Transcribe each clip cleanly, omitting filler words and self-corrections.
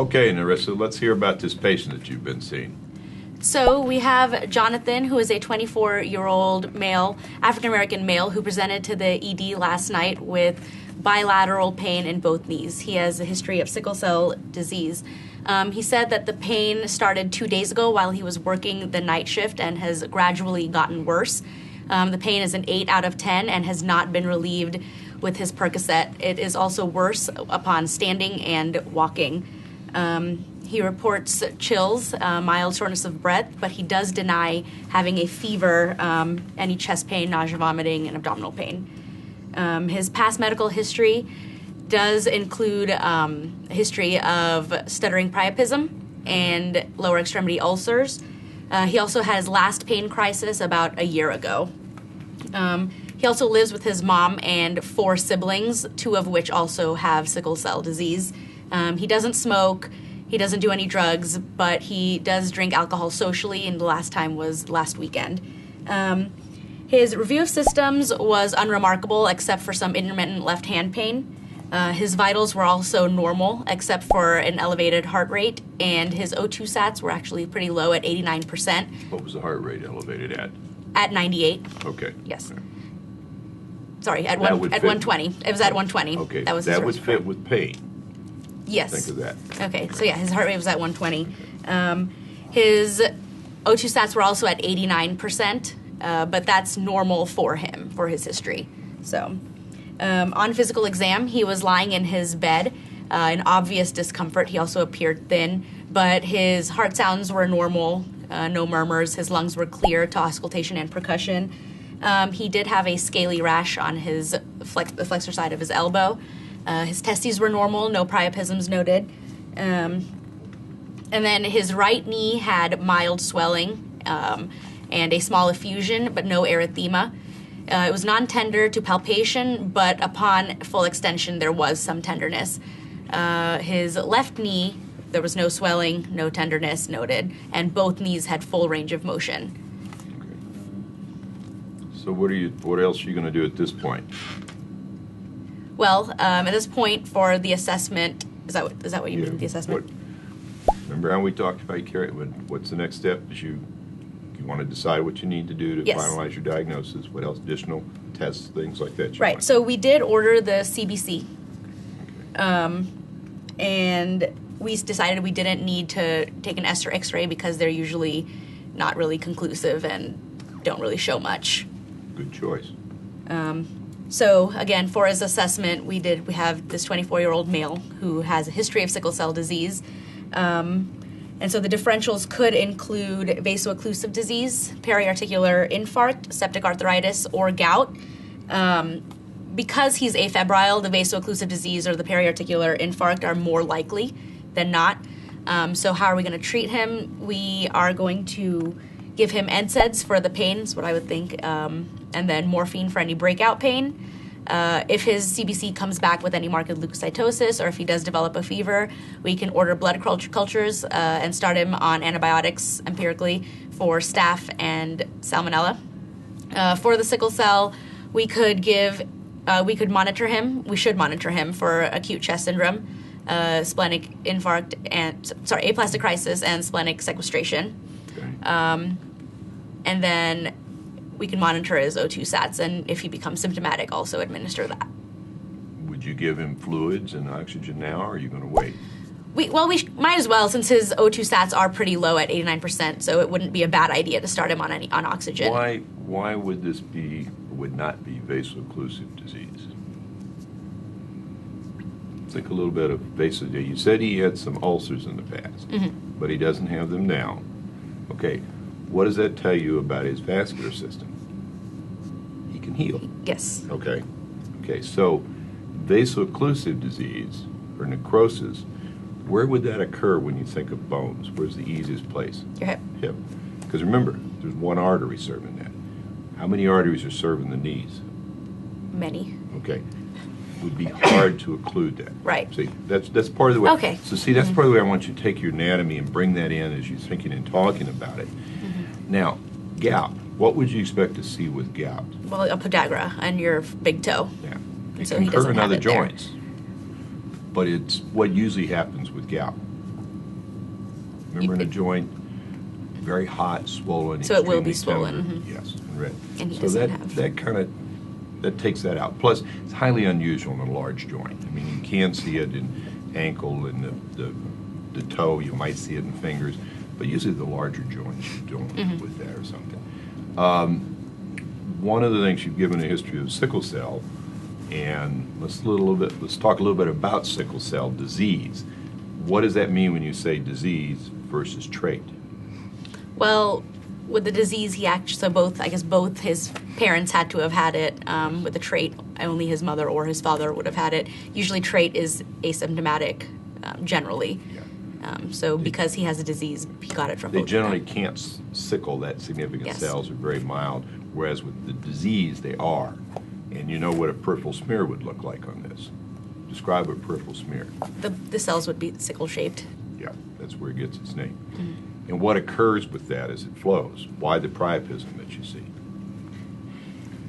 Okay, Narissa, let's hear about this patient that you've been seeing. So we have Jonathan, who is a 24-year-old male, African-American male, who presented to the ED last night with bilateral pain in both knees. He has a history of sickle cell disease. He said that the pain started 2 days ago while he was working the night shift and has gradually gotten worse. The pain is an 8 out of 10 and has not been relieved with his Percocet. It is also worse upon standing and walking. He reports chills, mild shortness of breath, but he does deny having a fever, any chest pain, nausea, vomiting, and abdominal pain. His past medical history does include a history of stuttering priapism and lower extremity ulcers. He also had his last pain crisis about a year ago. He also lives with his mom and 4 siblings, 2 of which also have sickle cell disease. He doesn't smoke. He doesn't do any drugs, but he does drink alcohol socially, and the last time was last weekend. His review of systems was unremarkable, except for some intermittent left hand pain. His vitals were also normal, except for an elevated heart rate, and his O2 sats were actually pretty low at 89%. What was the heart rate elevated at? At 98. Okay. Yes. Okay. Sorry, at 120. It was at 120. Okay. That was that would fit with pain. Yes. Think of that. Okay, so yeah, his heart rate was at 120. His O2 stats were also at 89%, but that's normal for him, for his history. So, on physical exam, he was lying in his bed in obvious discomfort. He also appeared thin, but his heart sounds were normal, no murmurs. His lungs were clear to auscultation and percussion. He did have a scaly rash on his the flexor side of his elbow. His testes were normal, no priapisms noted. And then his right knee had mild swelling and a small effusion, but no erythema. It was non-tender to palpation, but upon full extension, there was some tenderness. His left knee, there was no swelling, no tenderness noted, and both knees had full range of motion. Okay. So what else are you going to do at this point? Well, at this point for the assessment, is that what you mean, the assessment? Remember how we talked about what's the next step? Is you want to decide what you need to do to Yes. finalize your diagnosis. What else? Additional tests, things like that. Right. Want. So we did order the CBC, Okay. and we decided we didn't need to take an S or X-ray because they're usually not really conclusive and don't really show much. Good choice. So again, for his assessment, we have this 24-year-old male who has a history of sickle cell disease. And so the differentials could include vaso-occlusive disease, periarticular infarct, septic arthritis, or gout. Because he's afebrile, the vaso-occlusive disease or the periarticular infarct are more likely than not. So how are we going to treat him? We are going to give him NSAIDs for the pain, is what I would think, and then morphine for any breakout pain. If his CBC comes back with any marked leukocytosis or if he does develop a fever, we can order blood cultures and start him on antibiotics empirically for staph and salmonella. For the sickle cell, we could monitor him. We should monitor him for acute chest syndrome, splenic infarct, aplastic crisis, and splenic sequestration. Okay. And then we can monitor his O2 sats, and if he becomes symptomatic, also administer that. Would you give him fluids and oxygen now, or are you going to wait? We might as well, since his O2 sats are pretty low at 89%, so it wouldn't be a bad idea to start him on oxygen. Why would this would not be vaso-occlusive disease? Think a little bit of vaso. You said he had some ulcers in the past, but he doesn't have them now. Okay. What does that tell you about his vascular system? He can heal. Yes. Okay. Okay, so vaso-occlusive disease or necrosis, where would that occur when you think of bones? Where's the easiest place? Your hip. Hip. Because remember, there's one artery serving that. How many arteries are serving the knees? Many. Okay. Would be hard to occlude that. Right. See, that's part of the way. Okay. So see, that's part of the way I want you to take your anatomy and bring that in as you're thinking and talking about it. Now, gout. What would you expect to see with gout? Well, a podagra on your big toe. Yeah. And so It he can occur doesn't in have other it there. joints. But it's what usually happens with gout. Remember, in a joint, very hot, swollen. So it will be extremely swollen. tender. Yes, and red. And he so doesn't that have. that kind of takes that out. Plus, it's highly unusual in a large joint. I mean, you can see it in ankle and the toe. You might see it in fingers, but usually the larger joints you don't with that or something. One of the things you've given a history of sickle cell, and let's talk a little bit about sickle cell disease. What does that mean when you say disease versus trait? Well, with the disease, both his parents had to have had it. With the trait, only his mother or his father would have had it. Usually trait is asymptomatic, generally. Yeah. So because he has a disease, he got it from They both generally of them. can't sickle that significant Yes. cells are very mild, whereas with the disease they are. And you know what a peripheral smear would look like on this. Describe a peripheral smear. The cells would be sickle-shaped. Yeah, that's where it gets its name. And what occurs with that is it flows. Why the priapism that you see?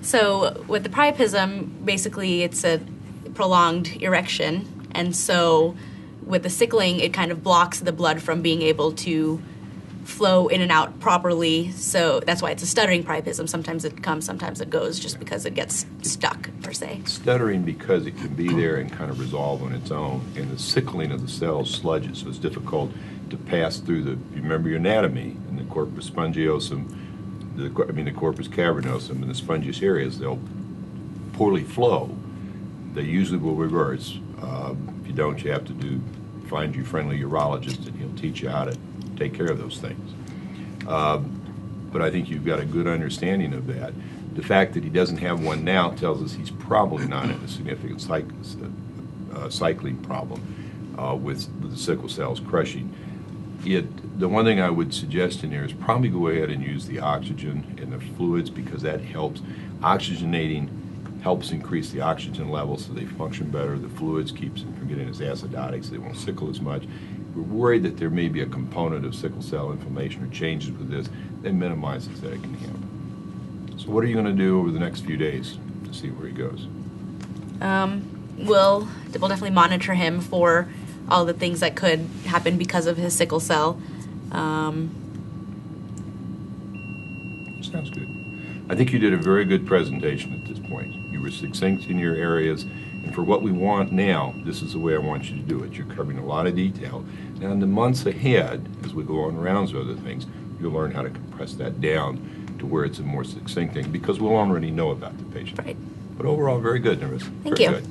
So with the priapism, basically it's a prolonged erection, and so with the sickling, it kind of blocks the blood from being able to flow in and out properly. So that's why it's a stuttering priapism. Sometimes it comes, sometimes it goes, just because it gets stuck, per se. Stuttering because it can be there and kind of resolve on its own, and the sickling of the cells sludges, so it's difficult to pass through you remember your anatomy, and the corpus spongiosum, the corpus cavernosum, and the spongious areas, they'll poorly flow. They usually will reverse. If you don't, you have to find your friendly urologist, and he'll teach you how to take care of those things. But I think you've got a good understanding of that. The fact that he doesn't have one now tells us he's probably not in a significant cycling problem with the sickle cells crushing. The one thing I would suggest in there is probably go ahead and use the oxygen and the fluids, because that helps. Oxygenating helps increase the oxygen level so they function better. The fluids keeps them from getting as acidotic, so they won't sickle as much. We're worried that there may be a component of sickle cell inflammation or changes with this that minimizes that it can happen. So what are you going to do over the next few days to see where he goes? We'll definitely monitor him for all the things that could happen because of his sickle cell. Sounds good. I think you did a very good presentation at this point. You were succinct in your areas, and for what we want now, this is the way I want you to do it. You're covering a lot of detail. Now, in the months ahead, as we go on rounds of other things, you'll learn how to compress that down to where it's a more succinct thing, because we'll already know about the patient. Right. But overall, very good, Nerissa. Thank Very you. good.